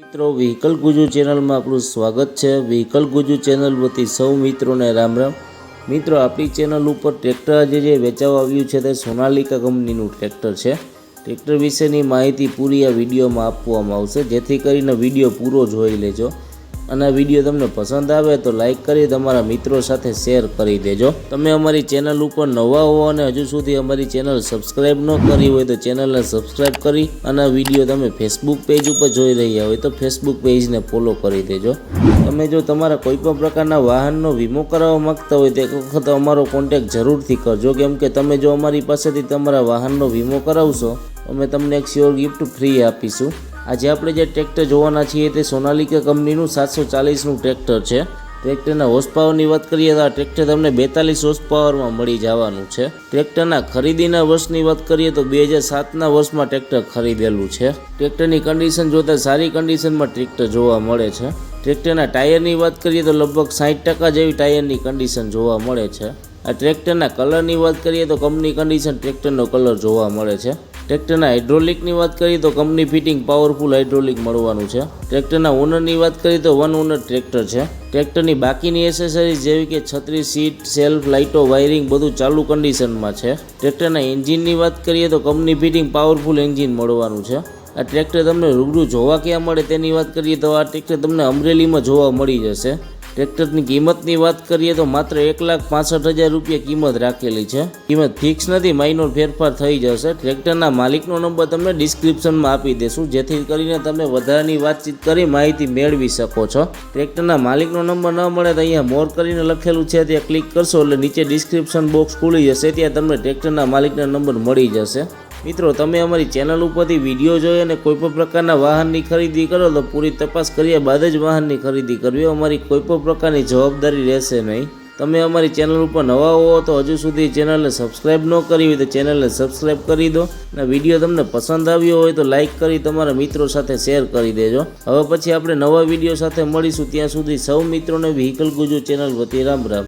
મિત્રો વ્હીકલ ગુજુ ચેનલમાં આપણું સ્વાગત છે। વ્હીકલ ગુજુ ચેનલ વતી સૌ મિત્રોને રામ રામ। મિત્રો આપણી ચેનલ ઉપર ટ્રેક્ટર આજે જે વેચાવા આવ્યું છે તે સોનાલિકા કંપનીનું ટ્રેક્ટર છે। ટ્રેક્ટર વિશેની માહિતી પૂરી આ વિડીયોમાં આપવામાં આવશે, જેથી કરીને વિડીયો પૂરો જોઈ લેજો અને આ વિડીયો તમને પસંદ આવે તો લાઈક કરી તમારા મિત્રો સાથે શેર કરી દેજો। તમે અમારી ચેનલ ઉપર નવા હો અને હજુ સુધી અમારી ચેનલ સબસ્ક્રાઈબ ન કરી હોય તો ચેનલને સબસ્ક્રાઈબ કરી અને આ વિડીયો તમે ફેસબુક પેજ ઉપર જોઈ રહ્યા હોય તો ફેસબુક પેજને ફોલો કરી દેજો। તમે જો તમારા કોઈપણ પ્રકારના વાહનનો વીમો કરાવવા માંગતા હોય તો એક વખત અમારો કોન્ટેક્ટ જરૂરથી કરજો, કેમ કે તમે જો અમારી પાસેથી તમારા વાહનનો વીમો કરાવશો અમે તમને એક શ્યોર ગિફ્ટ ફ્રી આપીશું। આજે આપણે જે ટ્રેક્ટર જોવાના છીએ તે સોનાલિકા કંપનીનું 740નું ટ્રેક્ટર છે। ટ્રેક્ટરના હોર્સ પાવરની વાત કરીએ તો આ ટ્રેક્ટર તમને 42 હોર્સ પાવરમાં મળી જવાનું છે। ટ્રેક્ટરના ખરીદીના વર્ષની વાત કરીએ તો 2007ના વર્ષમાં ટ્રેક્ટર ખરીદેલું છે। ટ્રેક્ટરની કન્ડિશન જોતાં સારી કન્ડિશનમાં ટ્રેક્ટર જોવા મળે છે। ટ્રેક્ટરના ટાયરની વાત કરીએ તો લગભગ 60% જેવી ટાયરની કન્ડિશન જોવા મળે છે। આ ટ્રેક્ટરના કલરની વાત કરીએ તો કંપની કન્ડિશન ટ્રેક્ટરનો કલર જોવા મળે છે। ટ્રેક્ટરના હાઇડ્રોલિકની વાત કરીએ તો કંપની ફિટિંગ પાવરફુલ હાઇડ્રોલિક મળવાનું છે। ટ્રેક્ટરના ઓનરની વાત કરીએ તો 1 ઓનર ટ્રેક્ટર છે। ટ્રેક્ટરની બાકીની એસેસરીઝ જેવી કે છત્રી, સીટ, સેલ્ફ, લાઇટો, વાયરિંગ બધું ચાલુ કન્ડિશનમાં છે। ટ્રેક્ટરના એન્જિનની વાત કરીએ તો કંપની ફિટિંગ પાવરફુલ એન્જિન મળવાનું છે। આ ટ્રેક્ટર તમને રૂબરૂ જોવા ક્યાં મળે તેની વાત કરીએ તો આ ટ્રેક્ટર તમને અમરેલીમાં જોવા મળી જશે। ટ્રેક્ટરની કિંમતની વાત કરીએ તો માત્ર 1,65,000 રૂપિયા કિંમત રાખેલી છે। કિંમત ફિક્સ નથી, માઇનોર ફેરફાર થઈ જશે। ટ્રેક્ટરના માલિકનો નંબર તમને ડિસ્ક્રિપ્શનમાં આપી દેશું, જેથી કરીને તમે વધારાની વાતચીત કરી માહિતી મેળવી શકો છો। ટ્રેક્ટરના માલિકનો નંબર ન મળે તો અહીંયા મોર કરીને લખેલું છે ત્યાં ક્લિક કરશો એટલે નીચે ડિસ્ક્રિપ્શન બોક્સ ખુલી જશે, ત્યાં તમને ટ્રેક્ટરના માલિકના નંબર મળી જશે। મિત્રો તમે અમારી ચેનલ ઉપરથી વિડીયો જોઈ અને કોઈપણ પ્રકારના વાહનની ખરીદી કરો તો પૂરી તપાસ કર્યા બાદ જ વાહનની ખરીદી કરવી, અમારી કોઈપણ પ્રકારની જવાબદારી રહેશે નહીં। તમે અમારી ચેનલ ઉપર નવા હો તો હજુ સુધી ચેનલને સબસ્ક્રાઈબ ન કરી હોય તો ચેનલને સબસ્ક્રાઈબ કરી દો અને વિડીયો તમને પસંદ આવ્યો હોય તો લાઈક કરી તમારા મિત્રો સાથે શેર કરી દેજો। હવે પછી આપણે નવા વિડીયો સાથે મળીશું, ત્યાં સુધી સૌ મિત્રોને વ્હીકલ ગુજુ ચેનલ વતી રામ રામ।